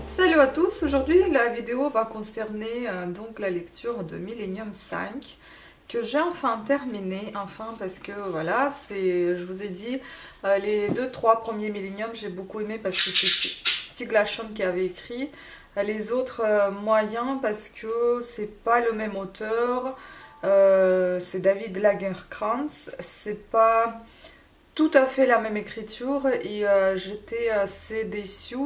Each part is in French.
Salut à tous, aujourd'hui la vidéo va concerner donc la lecture de Millennium 5 que j'ai enfin terminé, enfin parce que voilà, je vous ai dit, les deux trois premiers Millennium j'ai beaucoup aimé parce que c'est Stieg Larsson qui avait écrit, les autres moyens parce que c'est pas le même auteur, c'est David Lagercrantz, c'est pas tout à fait la même écriture et j'étais assez déçue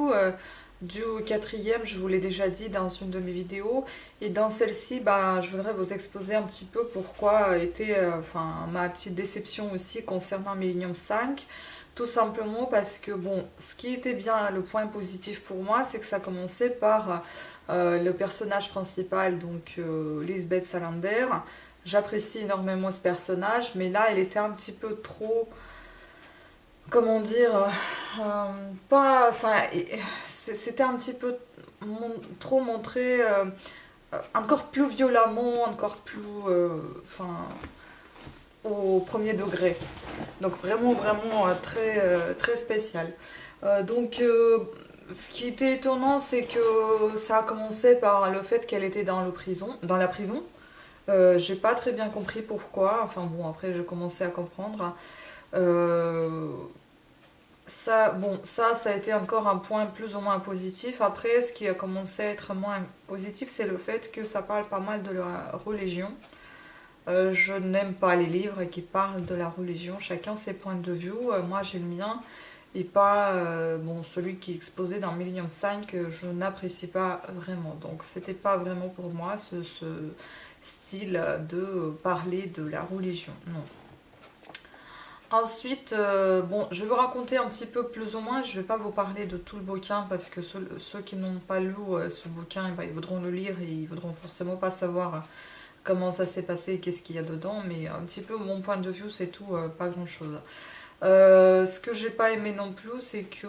du quatrième, je vous l'ai déjà dit dans une de mes vidéos. Et dans celle-ci, bah, je voudrais vous exposer un petit peu pourquoi était enfin, ma petite déception aussi concernant Millennium 5. Tout simplement parce que, bon, ce qui était bien, le point positif pour moi, c'est que ça commençait par le personnage principal, donc Lisbeth Salander. J'apprécie énormément ce personnage, mais là, elle était un petit peu trop, comment dire, pas, enfin, c'était un petit peu trop montré, encore plus violemment, encore plus, enfin, au premier degré. Donc vraiment, vraiment très, très spécial. Donc, ce qui était étonnant, c'est que ça a commencé par le fait qu'elle était dans la prison. J'ai pas très bien compris pourquoi. Enfin bon, après j'ai commencé à comprendre. Euh, Ça, bon, ça a été encore un point plus ou moins positif. Après, ce qui a commencé à être moins positif, c'est le fait que ça parle pas mal de la religion. Je n'aime pas les livres qui parlent de la religion. Chacun ses points de vue. Moi, j'ai le mien. Et pas bon, celui qui est exposé dans Millennium 5, je n'apprécie pas vraiment. Donc, c'était pas vraiment pour moi ce style de parler de la religion. Non. Ensuite, bon, je vais vous raconter un petit peu plus ou moins, je ne vais pas vous parler de tout le bouquin parce que ceux qui n'ont pas lu ce bouquin, eh ben, ils voudront le lire et ils voudront forcément pas savoir comment ça s'est passé et qu'est-ce qu'il y a dedans, mais un petit peu mon point de vue, c'est tout, pas grand-chose. Ce que j'ai pas aimé non plus, c'est que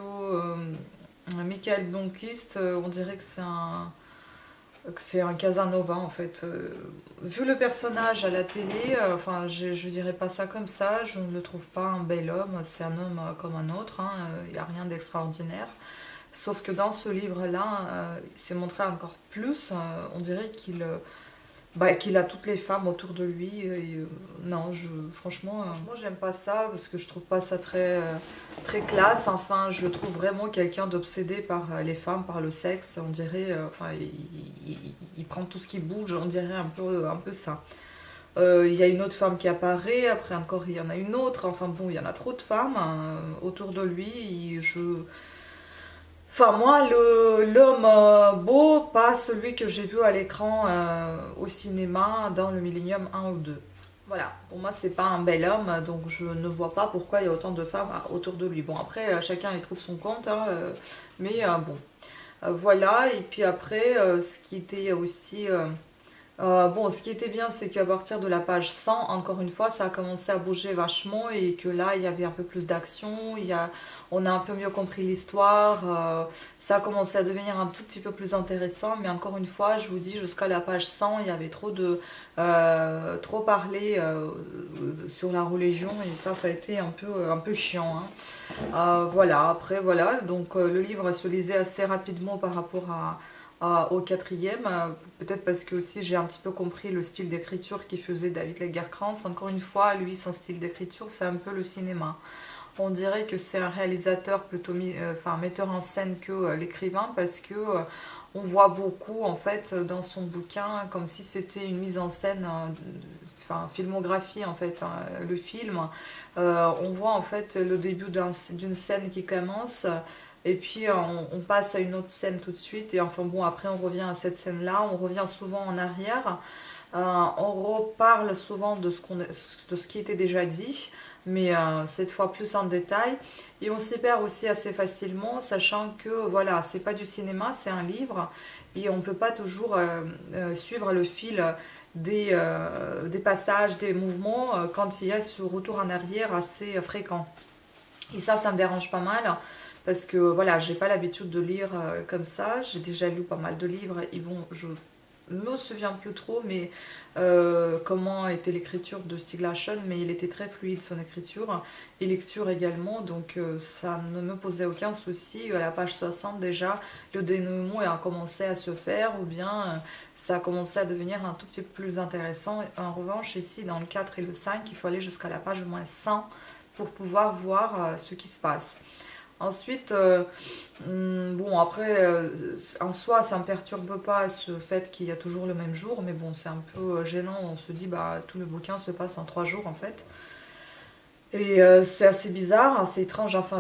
Michael Blomkvist, on dirait que c'est un Casanova en fait. Vu le personnage à la télé, enfin je dirais pas ça comme ça, je ne le trouve pas un bel homme, c'est un homme comme un autre, hein, il n'y a rien d'extraordinaire. Sauf que dans ce livre-là, il s'est montré encore plus, on dirait qu'il a toutes les femmes autour de lui. Et, non, franchement, j'aime pas ça parce que je trouve pas ça très, très classe. Enfin, je le trouve vraiment quelqu'un d'obsédé par les femmes, par le sexe. On dirait, enfin, il prend tout ce qui bouge, on dirait un peu ça. Il y a une autre femme qui apparaît, après encore il y en a une autre. Enfin bon, il y en a trop de femmes autour de lui. Enfin, moi, l'homme beau, pas celui que j'ai vu à l'écran au cinéma dans le Millennium 1 ou 2. Voilà, pour moi, c'est pas un bel homme, donc je ne vois pas pourquoi il y a autant de femmes autour de lui. Bon, après, chacun y trouve son compte, hein, mais bon. Voilà, et puis après, ce qui était aussi bon, ce qui était bien, c'est qu'à partir de la page 100, encore une fois, ça a commencé à bouger vachement et que là, il y avait un peu plus d'action, on a un peu mieux compris l'histoire, ça a commencé à devenir un tout petit peu plus intéressant, mais encore une fois, je vous dis, jusqu'à la page 100, il y avait trop parlé sur la religion et ça a été un peu chiant, hein. Voilà, après, voilà, donc le livre se lisait assez rapidement par rapport au quatrième, peut-être parce que aussi j'ai un petit peu compris le style d'écriture qui faisait David Lagercrantz. Encore une fois, lui, son style d'écriture, c'est un peu le cinéma. On dirait que c'est un réalisateur plutôt, enfin, metteur en scène que l'écrivain, parce que on voit beaucoup en fait dans son bouquin comme si c'était une mise en scène, enfin filmographie en fait, hein, le film. On voit en fait le début d'une scène qui commence et puis on passe à une autre scène tout de suite et enfin bon après on revient à cette scène là, on revient souvent en arrière. On reparle souvent de ce qui était déjà dit, mais cette fois plus en détail. Et on s'y perd aussi assez facilement, sachant que voilà, c'est pas du cinéma, c'est un livre, et on peut pas toujours suivre le fil des passages, des mouvements, quand il y a ce retour en arrière assez fréquent. Et ça me dérange pas mal parce que voilà, j'ai pas l'habitude de lire comme ça. J'ai déjà lu pas mal de livres et bon, me souviens plus trop, mais comment était l'écriture de Stieg Larsson, mais il était très fluide son écriture et lecture également, donc ça ne me posait aucun souci. À la page 60 déjà, le dénouement a commencé à se faire, ou bien ça a commencé à devenir un tout petit peu plus intéressant. En revanche, ici dans le 4 et le 5, il faut aller jusqu'à la page moins 100 pour pouvoir voir ce qui se passe. Ensuite, bon, après, en soi, ça ne me perturbe pas ce fait qu'il y a toujours le même jour, mais bon, c'est un peu gênant. On se dit, bah, tout le bouquin se passe en 3 jours en fait. Et c'est assez bizarre, assez étrange. Enfin,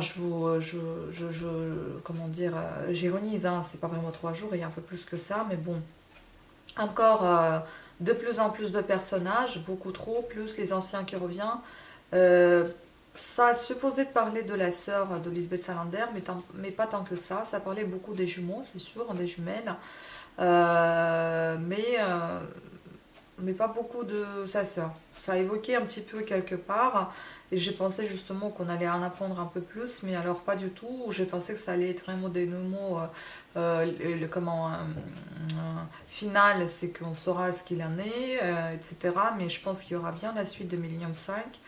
comment dire, j'ironise, hein, c'est pas vraiment 3 jours, il y a un peu plus que ça, mais bon. Encore de plus en plus de personnages, beaucoup trop, plus les anciens qui reviennent. Euh, Ça a supposé de parler de la sœur de Lisbeth Salander, mais pas tant que ça. Ça parlait beaucoup des jumeaux, c'est sûr, des jumelles. Euh, mais, euh, mais pas beaucoup de sa sœur. Ça a évoqué un petit peu quelque part. Et j'ai pensé justement qu'on allait en apprendre un peu plus, mais alors pas du tout. J'ai pensé que ça allait être vraiment des mots comment final, c'est qu'on saura ce qu'il en est, etc. Mais je pense qu'il y aura bien la suite de Millennium 5.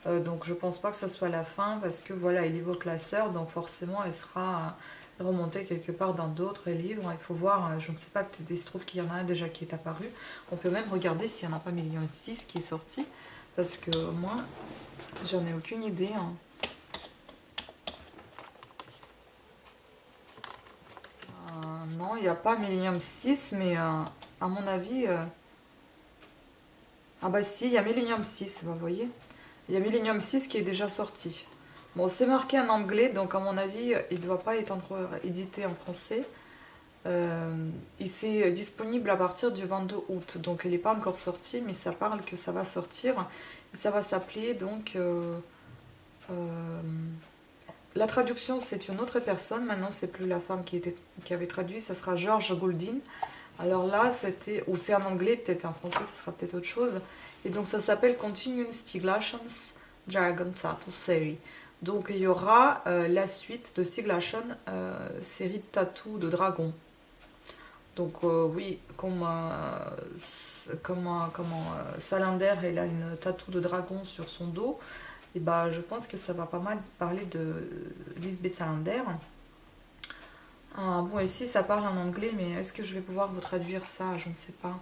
Donc je pense pas que ça soit la fin parce que voilà, il évoque la sœur, donc forcément elle sera remontée quelque part dans d'autres livres. Il faut voir, je ne sais pas, peut-être il se trouve qu'il y en a un déjà qui est apparu. On peut même regarder s'il n'y en a pas Million 6 qui est sorti, parce que moi j'en ai aucune idée. Hein. Non, il n'y a pas Millennium 6, mais à mon avis... Ah bah si, il y a Millennium 6, vous voyez. Il y a Millennium 6 qui est déjà sorti. Bon, c'est marqué en anglais, donc à mon avis, il ne doit pas être encore édité en français. Il est disponible à partir du 22 août, donc il n'est pas encore sorti, mais ça parle que ça va sortir. Et ça va s'appeler donc... euh, la traduction, c'est une autre personne. Maintenant, c'est plus la femme qui avait traduit, ça sera George Goulding. Alors là, c'était... Ou c'est en anglais, peut-être en français, ça sera peut-être autre chose. Et donc ça s'appelle Continuing Stieg Larsson's Dragon Tattoo Series. Donc il y aura la suite de Stieg Larsson, série de tatous de dragon. Donc oui, Salander, elle a une tatou de dragon sur son dos. Et bah je pense que ça va pas mal parler de Lisbeth Salander. Ah, bon, ici ça parle en anglais, mais est-ce que je vais pouvoir vous traduire ça? Je ne sais pas.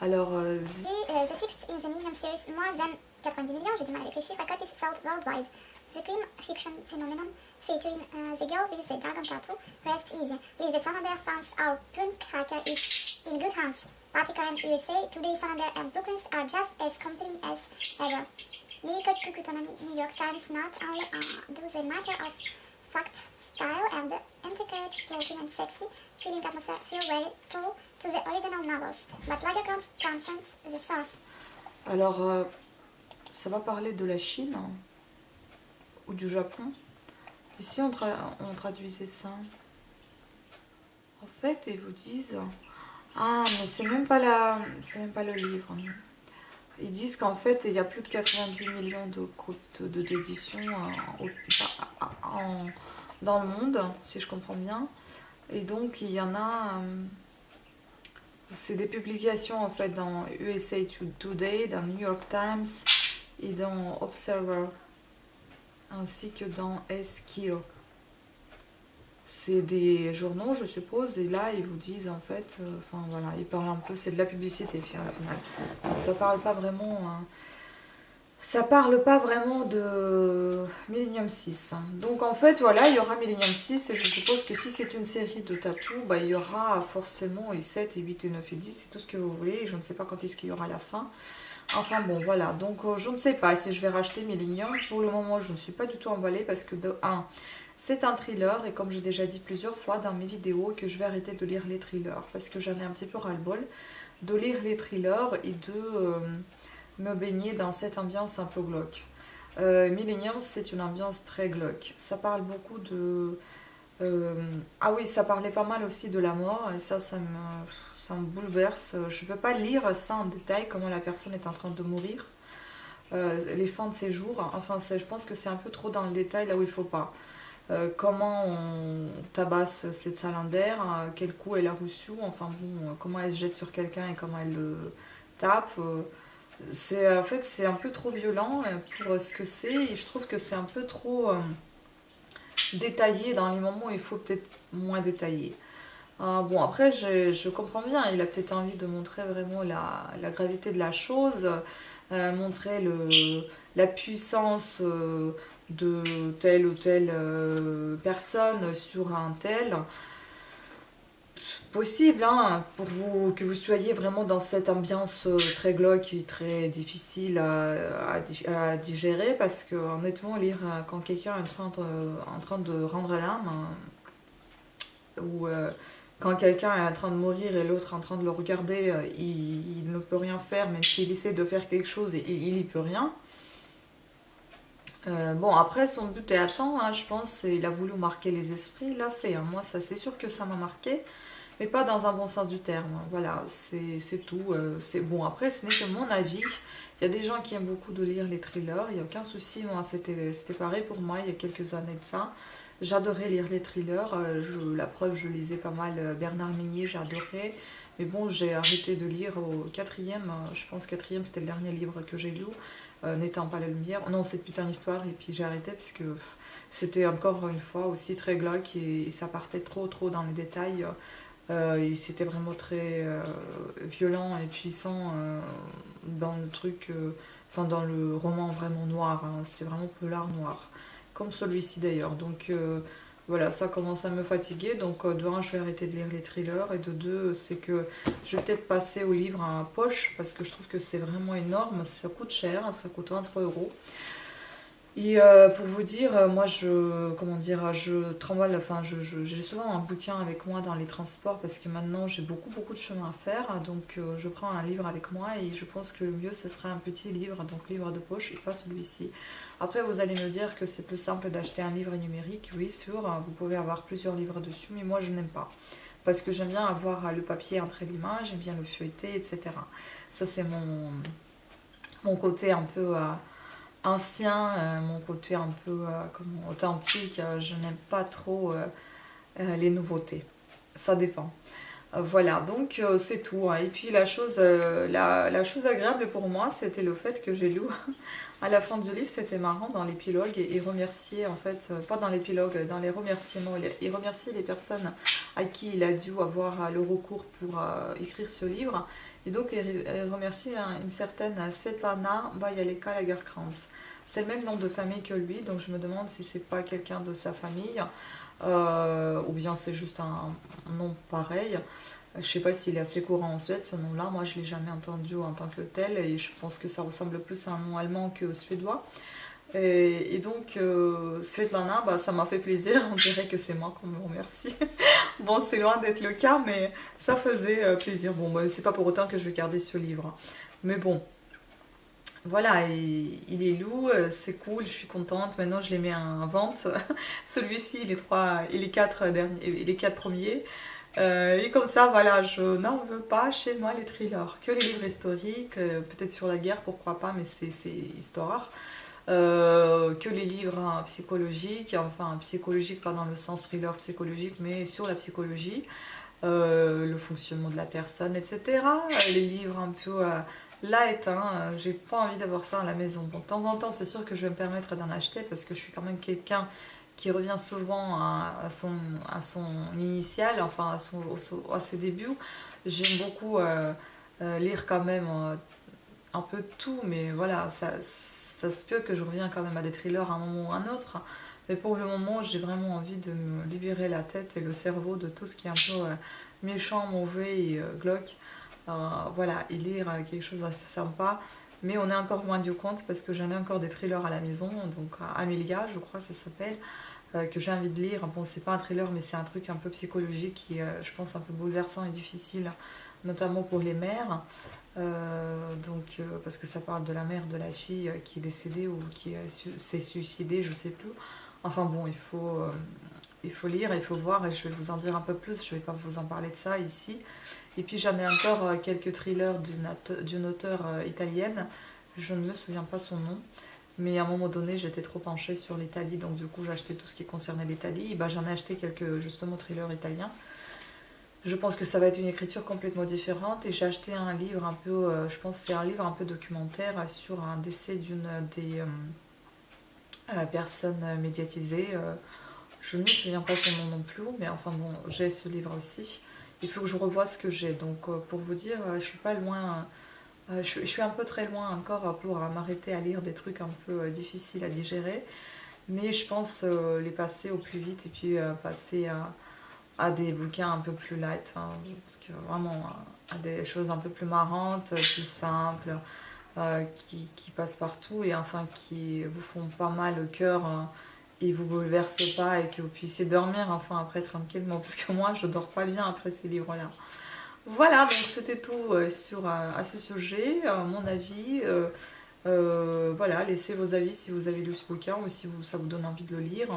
Alors, The sixth in the Millennium series, more than 90 millions, j'ai du mal avec les chiffres, copies sold worldwide. The crime fiction phenomenon featuring the girl with the dragon tattoo rests easy. Lisbeth Salander finds our Pune cracker is in good hands. Particle USA, Today Salander and blueprints are just as compelling as ever. Miracle Kukutanami, New York Times, not only do they matter of fact, style and intricate clothing and sexy, chilling atmosphere feel very true to the original novels, but Lagercrantz transcends the source. alors ça va parler de la Chine hein, ou du Japon. Ici, on traduisait ça. En fait, ils vous disent... Ah, mais c'est même pas le livre. Ils disent qu'en fait, il y a plus de 90 millions d'éditions dans le monde, si je comprends bien. Et donc, il y en a... c'est des publications, en fait, dans USA Today, dans New York Times et dans Observer, ainsi que dans Esquire. C'est des journaux, je suppose, et là, ils vous disent, en fait... Enfin, voilà, ils parlent un peu... C'est de la publicité, au final. Donc, ça parle pas vraiment... Ça parle pas vraiment de Millennium 6. Donc en fait, voilà, il y aura Millennium 6 et je suppose que si c'est une série de tatous, bah, il y aura forcément et 7, et 8, et 9, et 10, c'est tout ce que vous voulez. Et je ne sais pas quand est-ce qu'il y aura la fin. Enfin bon, voilà. Donc je ne sais pas si je vais racheter Millennium. Pour le moment, je ne suis pas du tout emballée parce que de 1, c'est un thriller et comme j'ai déjà dit plusieurs fois dans mes vidéos que je vais arrêter de lire les thrillers parce que j'en ai un petit peu ras-le-bol de lire les thrillers et de... me baigner dans cette ambiance un peu glauque. Millennium, c'est une ambiance très glauque. Ça parle beaucoup de... ah oui, ça parlait pas mal aussi de la mort, et ça me bouleverse. Je ne peux pas lire ça en détail, comment la personne est en train de mourir, les fins de ses jours. Enfin, je pense que c'est un peu trop dans le détail, là où il ne faut pas. comment on tabasse cette salander, quel coup elle a reçu, enfin bon, comment elle se jette sur quelqu'un et comment elle le tape. En fait, c'est un peu trop violent pour ce que c'est, et je trouve que c'est un peu trop détaillé dans les moments où il faut peut-être moins détailler. Bon, après, je comprends bien, il a peut-être envie de montrer vraiment la gravité de la chose, montrer la puissance de telle ou telle personne sur un tel. Possible, hein, pour vous, que vous soyez vraiment dans cette ambiance très glauque et très difficile à digérer, parce que honnêtement, lire quand quelqu'un est en train de rendre l'âme, ou quand quelqu'un est en train de mourir et l'autre est en train de le regarder, il ne peut rien faire, même s'il essaie de faire quelque chose, et il n'y peut rien. Bon, après, son but est atteint, hein, je pense, il a voulu marquer les esprits, il l'a fait, hein. Moi, ça, c'est sûr que ça m'a marqué, mais pas dans un bon sens du terme. Voilà, c'est tout. C'est bon, après, ce n'est que mon avis. Il y a des gens qui aiment beaucoup de lire les thrillers, il n'y a aucun souci. Moi, c'était pareil pour moi il y a quelques années de ça. J'adorais lire les thrillers. La preuve, je lisais pas mal Bernard Minier, j'adorais. Mais bon, j'ai arrêté de lire au quatrième. Je pense quatrième, c'était le dernier livre que j'ai lu. N'étant pas la lumière. Non, cette putain d'histoire. Et puis j'ai arrêté parce que c'était encore une fois aussi très glauque, et ça partait trop dans les détails. Et c'était vraiment très violent et puissant dans le truc, enfin dans le roman vraiment noir, hein. C'était vraiment polar noir, comme celui-ci d'ailleurs. Donc voilà, ça commence à me fatiguer. Donc de un, je vais arrêter de lire les thrillers, et de deux, c'est que je vais peut-être passer au livre à poche, parce que je trouve que c'est vraiment énorme. Ça coûte cher, ça coûte 23 euros. Et pour vous dire, moi comment dire, je tremble, enfin j'ai souvent un bouquin avec moi dans les transports, parce que maintenant j'ai beaucoup de chemin à faire, donc je prends un livre avec moi, et je pense que le mieux ce serait un petit livre, donc livre de poche, et pas celui-ci. Après, vous allez me dire que c'est plus simple d'acheter un livre numérique, oui sûr, vous pouvez avoir plusieurs livres dessus, mais moi je n'aime pas, parce que j'aime bien avoir le papier entre les mains, j'aime bien le feuilleter, etc. Ça c'est mon côté un peu ancien, mon côté un peu authentique. Je n'aime pas trop les nouveautés. Ça dépend. Voilà, donc c'est tout, hein. Et puis la chose agréable pour moi, c'était le fait que j'ai lu à la fin du livre, c'était marrant, dans l'épilogue, et remercier, en fait, pas dans l'épilogue, dans les remerciements, il remercier les personnes à qui il a dû avoir le recours pour écrire ce livre. Et donc il remercie une certaine Svetlana Bayaleka-Lagerkrantz. C'est le même nom de famille que lui, donc je me demande si c'est pas quelqu'un de sa famille, ou bien c'est juste un nom pareil. Je sais pas s'il est assez courant en Suède, ce nom-là. Moi, je l'ai jamais entendu en tant que tel, et je pense que ça ressemble plus à un nom allemand que suédois. Et donc, Svetlana, bah, ça m'a fait plaisir. On dirait que c'est moi qu'on me remercie. Bon, c'est loin d'être le cas, mais ça faisait plaisir. Bon, bah, c'est pas pour autant que je vais garder ce livre. Mais bon, voilà, il est lourd, c'est cool, je suis contente. Maintenant, je les mets en vente. Celui-ci, les quatre premiers. Et comme ça, voilà, je n'en veux pas chez moi les thrillers. Que les livres historiques, peut-être sur la guerre, pourquoi pas, mais c'est histoire. Que les livres psychologiques, enfin psychologiques pas dans le sens thriller psychologique, mais sur la psychologie, le fonctionnement de la personne, etc. Les livres un peu light, hein, j'ai pas envie d'avoir ça à la maison. Bon, de temps en temps, c'est sûr que je vais me permettre d'en acheter, parce que je suis quand même quelqu'un qui revient souvent à son initial, enfin à ses débuts. J'aime beaucoup lire quand même un peu de tout, mais voilà, ça se peut que je reviens quand même à des thrillers à un moment ou à un autre. Mais pour le moment, j'ai vraiment envie de me libérer la tête et le cerveau de tout ce qui est un peu méchant, mauvais et glauque. Voilà, et lire quelque chose d'assez sympa. Mais on est encore moins du compte, parce que j'en ai encore des thrillers à la maison. Donc Amelia, je crois que ça s'appelle, que j'ai envie de lire. Bon, c'est pas un thriller, mais c'est un truc un peu psychologique qui est, je pense, un peu bouleversant et difficile, notamment pour les mères. Parce que ça parle de la mère de la fille qui est décédée, ou qui s'est suicidée, je sais plus. Enfin bon, il faut lire, il faut voir, et je vais vous en dire un peu plus. Je vais pas vous en parler de ça ici. Et puis j'en ai encore quelques thrillers d'une auteure italienne. Je ne me souviens pas son nom. Mais à un moment donné, j'étais trop penchée sur l'Italie, donc du coup, j'ai acheté tout ce qui concernait l'Italie. Bah, j'en ai acheté quelques, justement, thrillers italiens. Je pense que ça va être une écriture complètement différente. Et j'ai acheté un livre un peu, je pense que c'est un livre un peu documentaire sur un décès d'une des personnes médiatisées. Je ne me souviens pas son nom non plus, mais enfin bon, j'ai ce livre aussi. Il faut que je revoie ce que j'ai. Donc pour vous dire, je suis pas loin, je suis un peu très loin encore pour m'arrêter à lire des trucs un peu difficiles à digérer. Mais je pense les passer au plus vite et puis passer à des bouquins un peu plus light, hein, parce que vraiment à des choses un peu plus marrantes, plus simples, qui passent partout et enfin qui vous font pas mal au cœur. Et vous bouleversent pas et que vous puissiez dormir enfin après tranquillement, parce que moi je dors pas bien après ces livres là. Voilà, donc c'était tout sur à ce sujet, mon avis. Voilà, laissez vos avis si vous avez lu ce bouquin ou si ça vous donne envie de le lire,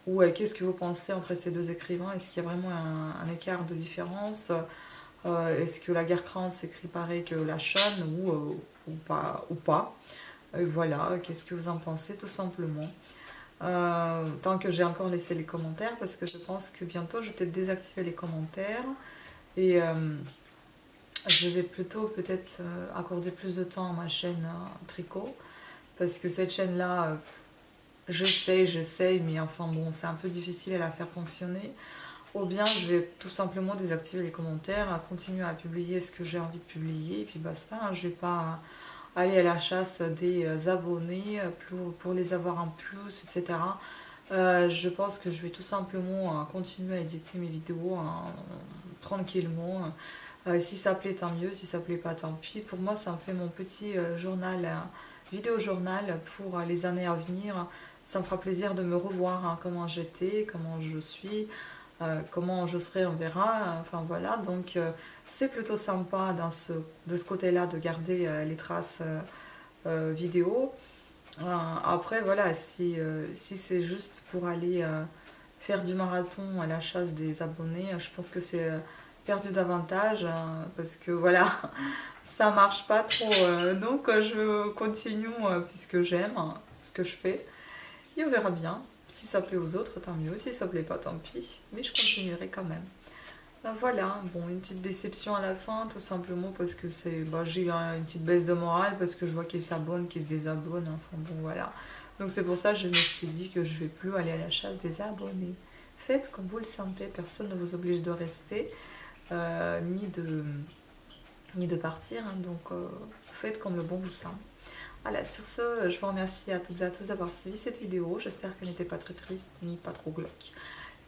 ou qu'est-ce que vous pensez entre ces deux écrivains. Est-ce qu'il y a vraiment un écart de différence? Est-ce que la Guerkrantz s'écrit pareil que la Shon ou pas? Voilà, qu'est-ce que vous en pensez tout simplement. Tant que j'ai encore laissé les commentaires, parce que je pense que bientôt je vais peut-être désactiver les commentaires et je vais plutôt peut-être accorder plus de temps à ma chaîne tricot, parce que cette chaîne là j'essaye, mais enfin bon, c'est un peu difficile à la faire fonctionner. Ou bien je vais tout simplement désactiver les commentaires, continuer à publier ce que j'ai envie de publier et puis basta, hein. Je vais pas aller à la chasse des abonnés pour les avoir en plus, etc. Je pense que je vais tout simplement continuer à éditer mes vidéos tranquillement. Si ça plaît, tant mieux. Si ça plaît pas, tant pis. Pour moi, ça me fait mon petit journal, vidéo journal pour les années à venir. Ça me fera plaisir de me revoir, hein, comment j'étais, comment je suis, comment je serai, on verra. Enfin voilà, donc c'est plutôt sympa de ce côté-là de garder les traces vidéo. Après, voilà, si c'est juste pour aller faire du marathon à la chasse des abonnés, je pense que c'est perdu davantage, hein, parce que voilà, ça marche pas trop. Donc, je continue puisque j'aime ce que je fais. Et on verra bien. Si ça plaît aux autres, tant mieux. Si ça plaît pas, tant pis. Mais je continuerai quand même. Ben voilà, bon, une petite déception à la fin, tout simplement parce que j'ai une petite baisse de morale parce que je vois qu'ils s'abonnent, qu'ils se désabonnent, enfin bon voilà. Donc c'est pour ça que je me suis dit que je vais plus aller à la chasse des abonnés. Faites comme vous le sentez, personne ne vous oblige de rester, ni de partir, hein, donc faites comme le bon vous semble. Voilà, sur ce, je vous remercie à toutes et à tous d'avoir suivi cette vidéo. J'espère qu'elle n'était pas très triste ni pas trop glauque.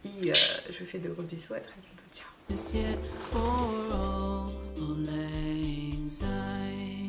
Et je vous fais de gros bisous, à très bientôt, ciao. Yet for all lang syne.